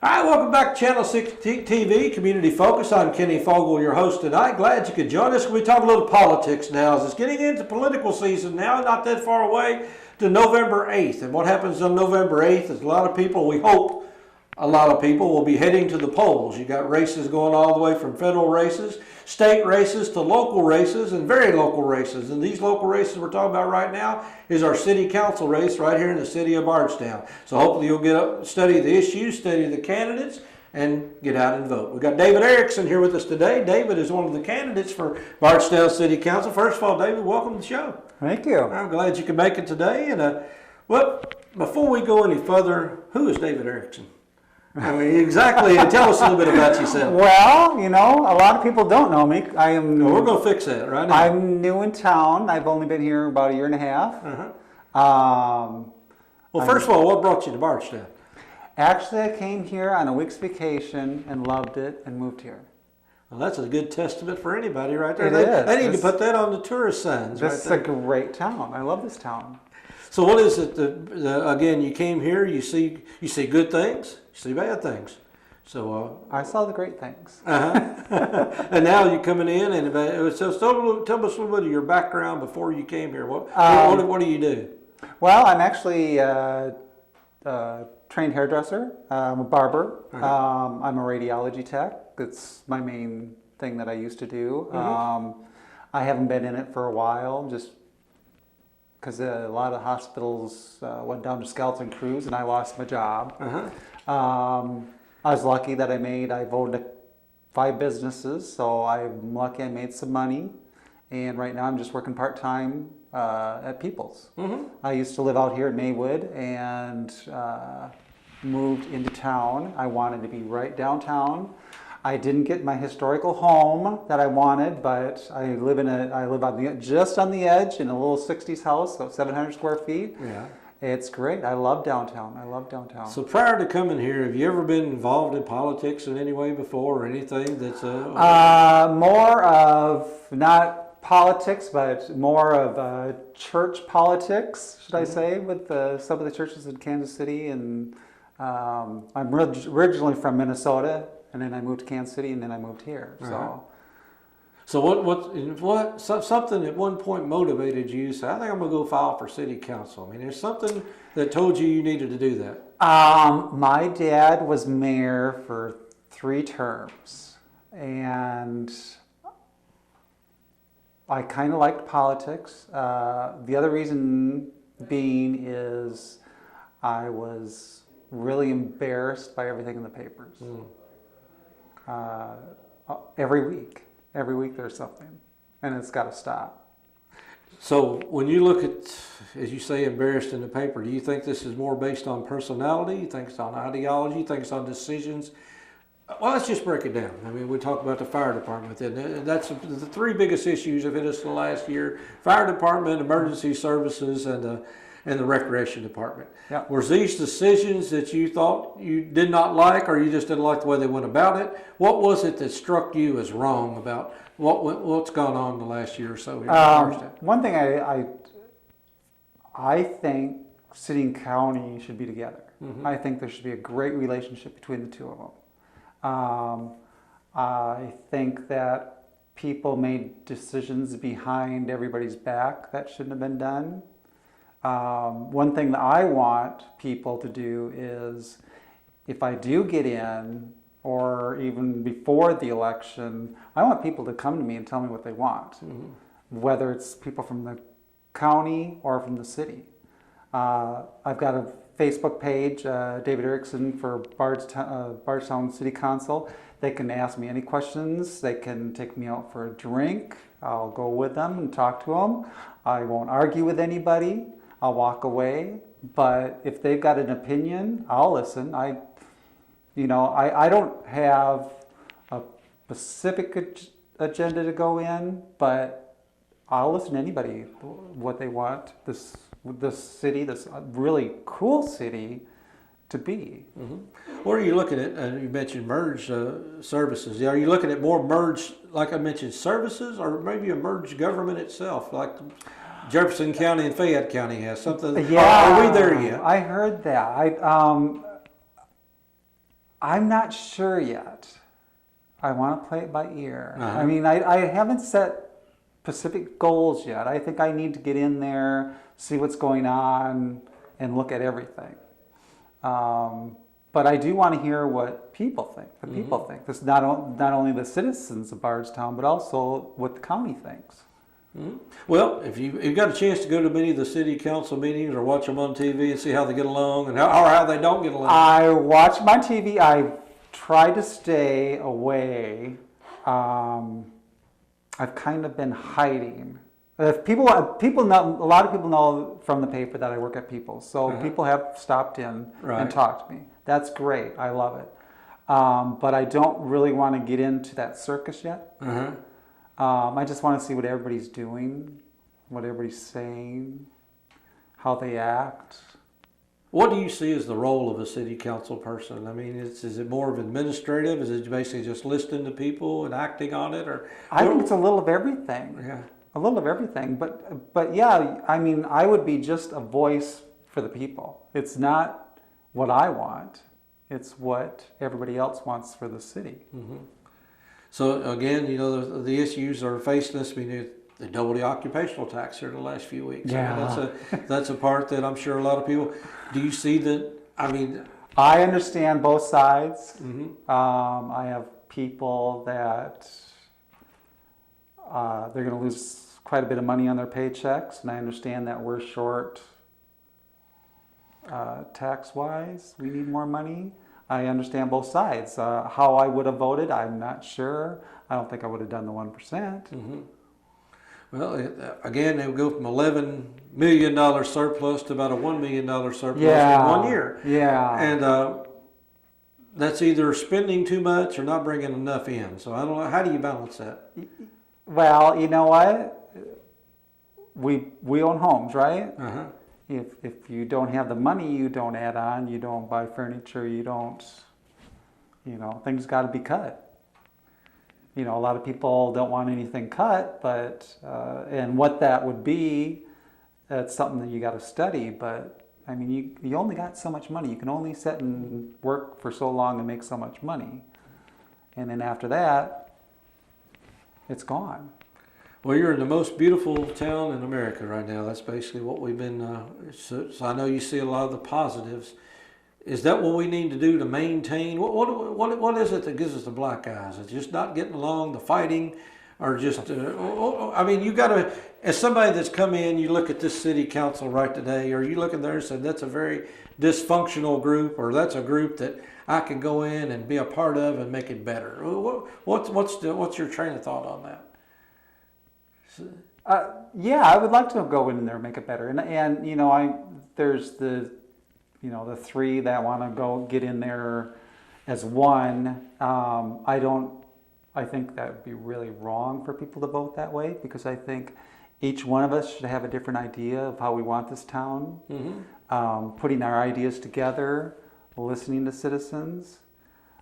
All right, welcome back to Channel 6 TV, Community Focus. I'm Kenny Fogel, your host tonight. Glad you could join us. We talk a little politics now. As it's getting into political season now, not that far away, to November 8th. And what happens on November 8th is a lot of people, we hope, a lot of people will be heading to the polls. You got races going all the way from federal races, state races to local races, and very local races. And these local races we're talking about right now is our city council race right here in the city of Bardstown. So hopefully you'll get up, study the issues, study the candidates, and get out and vote. We've got David Erickson here with us today. David is one of the candidates for Bardstown City Council. First of all, David, welcome to the show. Thank you. I'm glad you could make it today. And well, before we go any further, who is David Erickson? I mean, exactly. And tell us a little bit about yourself. Well, you know, a lot of people don't know me. I am. Well, we're going to fix that right now. I'm new in town. I've only been here about a year and a half. Well, first of all, what brought you to Bardstown? Actually, I came here on a week's vacation and loved it and moved here. Well, that's a good testament for anybody right there. It is. They need to put that on the tourist signs. This is a great town. I love this town. So what is it again, you came here, you see good things, you see bad things. So I saw the great things. And now you're coming in, and so tell us a little bit of your background before you came here. What do you do? Well, I'm actually a trained hairdresser. I'm a barber. I'm a radiology tech. That's my main thing that I used to do. I haven't been in it for a while, just because a lot of hospitals went down to skeleton crews and I lost my job. I was lucky that I've owned 5 businesses, so I'm lucky I made some money. And right now I'm just working part-time at People's. I used to live out here in Maywood and moved into town. I wanted to be right downtown. I didn't get my historical home that I wanted, but I live just on the edge in a little 60s house, so 700 square feet. Yeah. It's great. I love downtown. So prior to coming here, have you ever been involved in politics in any way before or anything that's more of not politics, but more of church politics, should I say, with some of the churches in Kansas City. And I'm originally from Minnesota. And then I moved to Kansas City, and then I moved here. So what something at one point motivated you to say, I think I'm going to go file for city council? I mean, there's something that told you needed to do that. My dad was mayor for 3 terms, and I kind of liked politics. The other reason being is I was really embarrassed by everything in the papers. Every week there's something, and it's got to stop. So when you look at, as you say, embarrassed in the paper, do you think this is more based on personality? You think it's on ideology? You think it's on decisions? Well, let's just break it down. I mean, we talk about the fire department, and that's the 3 biggest issues that hit us in the last year: fire department, emergency services, and the recreation department. Yep. Was these decisions that you thought you did not like, or you just didn't like the way they went about it? What was it that struck you as wrong about what's gone on in the last year or so here? One thing I think city and county should be together. I think there should be a great relationship between the 2 of them. I think that people made decisions behind everybody's back that shouldn't have been done. One thing that I want people to do is, if I do get in, or even before the election, I want people to come to me and tell me what they want, whether it's people from the county or from the city. I've got a Facebook page, David Erickson for Bardstown City Council. They can ask me any questions. They can take me out for a drink. I'll go with them and talk to them. I won't argue with anybody. I'll walk away, but if they've got an opinion, I'll listen. I don't have a specific agenda to go in, but I'll listen to anybody, what they want this city, this really cool city, to be. What are you looking at? You mentioned merged services. Are you looking at more merged, like I mentioned, services, or maybe a merged government itself, like Jefferson County and Fayette County has something? Yeah, are we there yet? I heard that. I'm not sure yet. I want to play it by ear. Uh-huh. I mean, I haven't set specific goals yet. I think I need to get in there, see what's going on, and look at everything. But I do want to hear what people think. The people think. This not only the citizens of Bardstown, but also what the county thinks. Mm-hmm. Well, if you've got a chance to go to many of the city council meetings or watch them on TV and see how they get along and how they don't get along. I watch them on TV. I try to stay away. I've kind of been hiding. If people know, a lot of people know from the paper that I work at People's, so people have stopped in and talked to me. That's great. I love it. But I don't really want to get into that circus yet. I just want to see what everybody's doing, what everybody's saying, how they act. What do you see as the role of a city council person? I mean, is it more of administrative? Is it basically just listening to people and acting on it, or? I think it's a little of everything. Yeah. A little of everything, but yeah, I mean, I would be just a voice for the people. It's not what I want; it's what everybody else wants for the city. So again, you know, the issues are facing us. I mean, they doubled the occupational tax here in the last few weeks. Yeah, I mean, that's a part that I'm sure a lot of people. Do you see that? I mean, I understand both sides. I have people that they're going to lose quite a bit of money on their paychecks, and I understand that we're short tax-wise. We need more money. I understand both sides. How I would have voted, I'm not sure. I don't think I would have done the 1%. Well, again, they would go from $11 million surplus to about a $1 million surplus in 1 year. Yeah. And that's either spending too much or not bringing enough in. So I don't know. How do you balance that? Well, you know what? We own homes, right? If you don't have the money, you don't add on, you don't buy furniture, you don't, things got to be cut. A lot of people don't want anything cut, but, and what that would be, that's something that you got to study. But, I mean, you only got so much money. You can only sit and work for so long and make so much money. And then after that, it's gone. Well, you're in the most beautiful town in America right now. That's basically what we've been, so I know you see a lot of the positives. Is that what we need to do to maintain? What is it that gives us the black eyes? It's just not getting along, the fighting, or just, I mean, you got to, as somebody that's come in, you look at this city council right today, or you look in there and say, that's a very dysfunctional group, or that's a group that I can go in and be a part of and make it better. What's your train of thought on that? Yeah, I would like to go in there and make it better. And there's the three that want to go get in there as one. I think that would be really wrong for people to vote that way, because I think each one of us should have a different idea of how we want this town. Putting our ideas together, listening to citizens.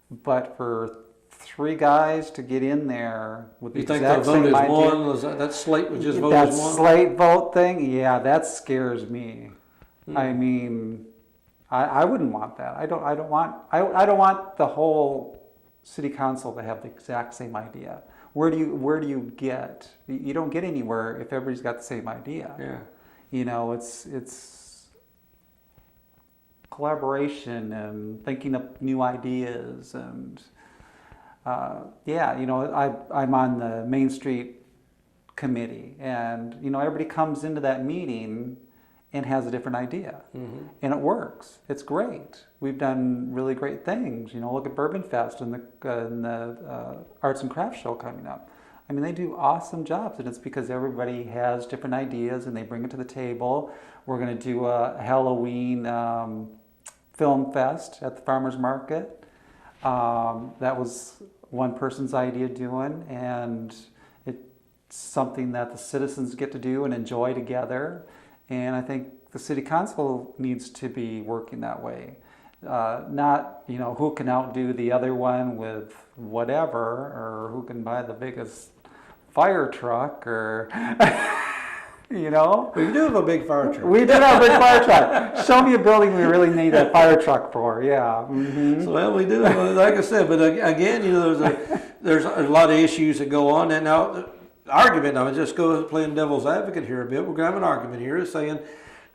But for three guys to get in there with the exact same idea. You think the vote is one? That slate was just voted as one? That slate vote thing, yeah, that scares me. I mean, I wouldn't want that. I don't want the whole city council to have the exact same idea. Where do you get? You don't get anywhere if everybody's got the same idea. Yeah. It's collaboration and thinking up new ideas and. I'm on the Main Street committee, and everybody comes into that meeting and has a different idea, and it works. It's great. We've done really great things. Look at Bourbon Fest and the Arts and Crafts Show coming up. I mean, they do awesome jobs, and it's because everybody has different ideas and they bring it to the table. We're going to do a Halloween film fest at the farmers market. That was one person's idea doing, and it's something that the citizens get to do and enjoy together. And I think the city council needs to be working that way. Not, who can outdo the other one with whatever, or who can buy the biggest fire truck, or You know? We do have a big fire truck. We did have a big fire truck. Show me a building we really need a fire truck for. Yeah. Mm-hmm. So, well, we do, like I said, but again, you know, there's a lot of issues that go on. And now, the argument, I was just playing devil's advocate here a bit. We're going to have an argument here saying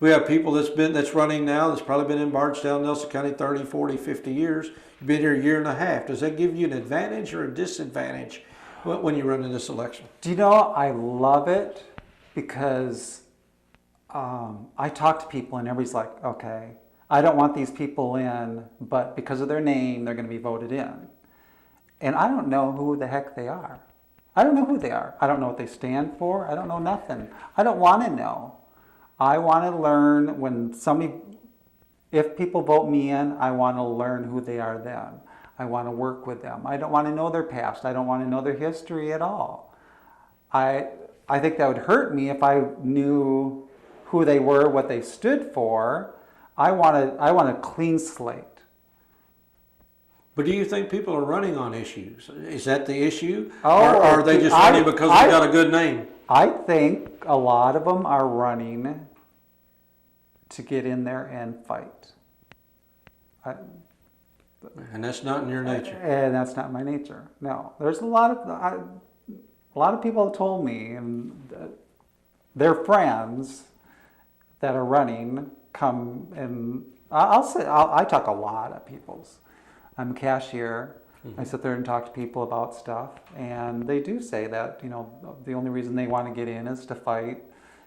we have people that's running now that's probably been in Bardstown, Nelson County 30, 40, 50 years. You've been here a year and a half. Does that give you an advantage or a disadvantage when you run in this election? Do you know, I love it because I talk to people and everybody's like, okay, I don't want these people in, but because of their name, they're going to be voted in. And I don't know who the heck they are. I don't know who they are. I don't know what they stand for. I don't know nothing. I don't want to know. I want to learn if people vote me in, I want to learn who they are then. I want to work with them. I don't want to know their past. I don't want to know their history at all. I think that would hurt me if I knew who they were, what they stood for. I want a clean slate. But do you think people are running on issues? Is that the issue? Oh, or are they just running because they got a good name? I think a lot of them are running to get in there and fight. And that's not in your nature. And that's not my nature. No, there's a lot of people have told me, and their friends that are running come and I talk a lot at people's. I'm a cashier. Mm-hmm. I sit there and talk to people about stuff, and they do say that, you know, the only reason they want to get in is to fight.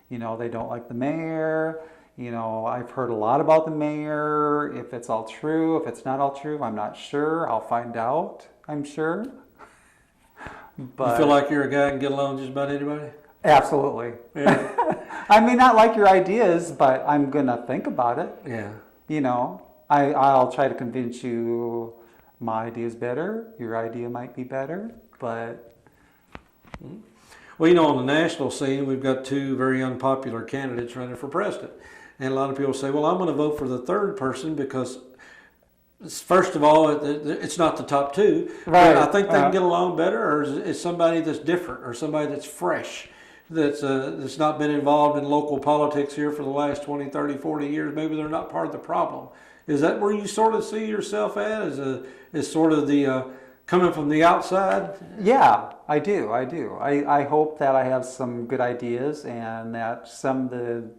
You know, they don't like the mayor. You know, I've heard a lot about the mayor. If it's all true, if it's not all true, I'm not sure. I'll find out, I'm sure. But you feel like you're a guy who can get along with just about anybody? Absolutely. Yeah. I may not like your ideas, but I'm going to think about it. Yeah. You know, I'll try to convince you my idea is better, your idea might be better, but... Well, you know, on the national scene, we've got two very unpopular candidates running for president. And a lot of people say, well, I'm going to vote for the third person because, first of all, it's not the top two. Right. I think they can get along better, or is somebody that's different, or somebody that's fresh, that's not been involved in local politics here for the last 20, 30, 40 years. Maybe they're not part of the problem. Is that where you sort of see yourself at, as sort of the coming from the outside? Yeah, I do. I hope that I have some good ideas and that some of the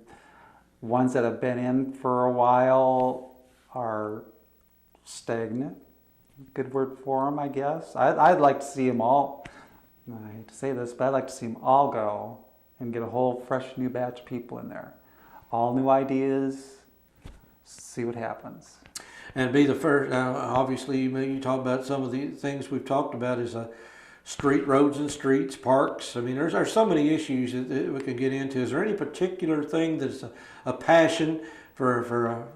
ones that have been in for a while are stagnant. Good word for them, I guess. I'd like to see them all, I hate to say this, but I'd like to see them all go and get a whole fresh new batch of people in there. All new ideas, see what happens. And be the first, obviously, you talk about some of the things we've talked about is street roads and streets, parks. I mean, there's so many issues that we could get into. Is there any particular thing that's a passion for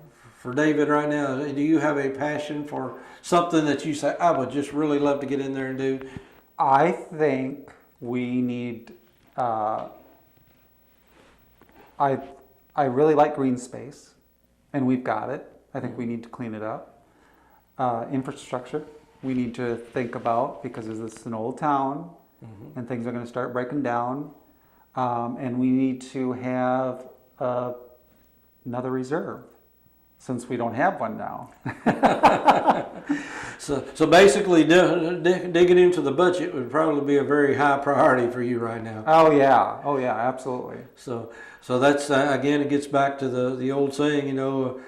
David right now? Do you have a passion for something that you say, I would just really love to get in there and do? I think we need, I really like green space, and we've got it. I think we need to clean it up. Infrastructure, we need to think about, because this is an old town, mm-hmm. and things are going to start breaking down. And we need to have another reserve, since we don't have one now. So basically, digging into the budget would probably be a very high priority for you right now. Oh yeah, absolutely. So that's again, it gets back to the old saying, you know.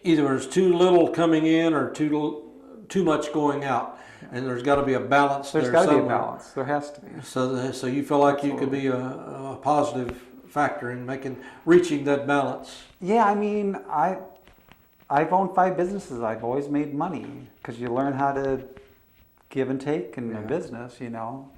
Either there's too little coming in or too much going out, and there's got to be a balance. There's got to be a balance. There has to be. So you feel like you could be a positive factor in reaching that balance. Yeah, I mean, I've owned 5 businesses. I've always made money because you learn how to give and take in a business, you know.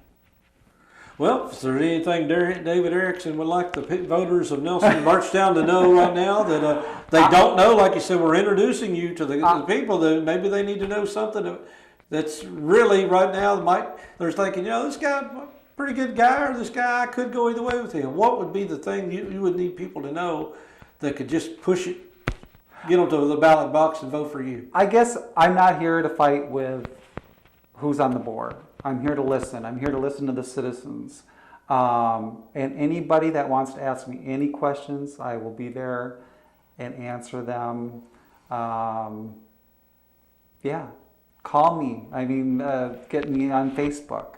Well, if there's anything David Erickson would like the voters of Nelson and Bardstown to know right now that they don't know, like you said, we're introducing you to the people that maybe they need to know something that's really right now they're thinking, you know, this guy a pretty good guy, or this guy I could go either way with him. What would be the thing you would need people to know that could just push it, get them to the ballot box and vote for you? I guess I'm not here to fight with who's on the board. I'm here to listen. I'm here to listen to the citizens. And anybody that wants to ask me any questions, I will be there and answer them. Yeah, call me. I mean, get me on Facebook.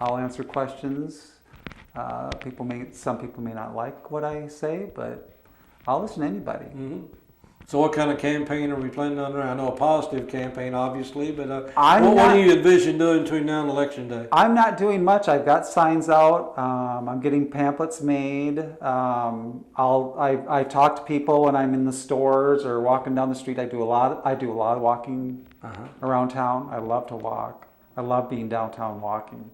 I'll answer questions. Some people may not like what I say, but I'll listen to anybody. Mm-hmm. So what kind of campaign are we planning on? I know a positive campaign, obviously, but what do you envision doing between now and Election Day? I'm not doing much. I've got signs out. I'm getting pamphlets made. I talk to people when I'm in the stores or walking down the street. I do a lot of walking around town. I love to walk. I love being downtown walking.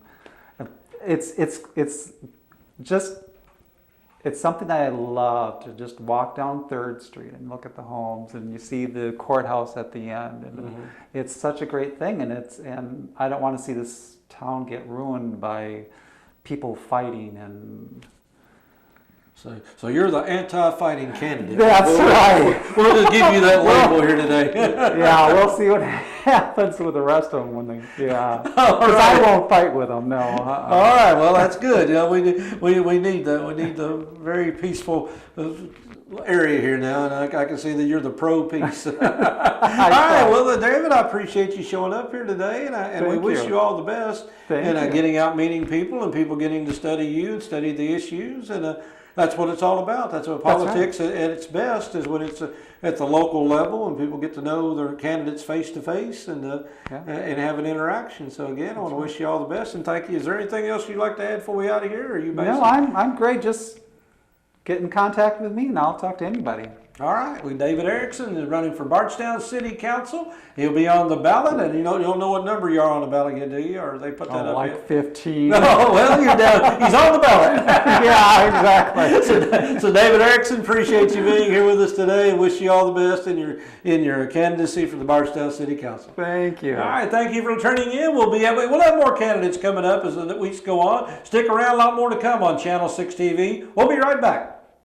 It's something that I love, to just walk down 3rd Street and look at the homes, and you see the courthouse at the end, and it's such a great thing. And I don't want to see this town get ruined by people fighting. And so you're the anti-fighting candidate. That's right. We'll just give you that label here today. Yeah, we'll see what happens with the rest of them when they. Yeah, because I won't fight with them. No. All right. Well, that's good. Yeah, we need that. We need the very peaceful area here now, and I can see that you're the pro peace. All right. Well, David, I appreciate you showing up here today, and we wish you all the best. Thank you. Getting out, meeting people, and people getting to study you and study the issues, and that's what it's all about. That's what politics at its best is, when it's at the local level and people get to know their candidates face to face and have an interaction. So again, I want to wish you all the best and thank you. Is there anything else you'd like to add before we out of here? Or are you No, I'm great. Just get in contact with me and I'll talk to anybody. All right. David Erickson is running for Bardstown City Council. He'll be on the ballot, and you don't know what number you're on the ballot yet, do you? Or they put that up like yet? 15. No, well, you're down. He's on the ballot. Yeah, exactly. So David Erickson, appreciate you being here with us today, and wish you all the best in your candidacy for the Bardstown City Council. Thank you. All right, thank you for turning in. We'll have more candidates coming up as the weeks go on. Stick around, a lot more to come on Channel 6 TV. We'll be right back.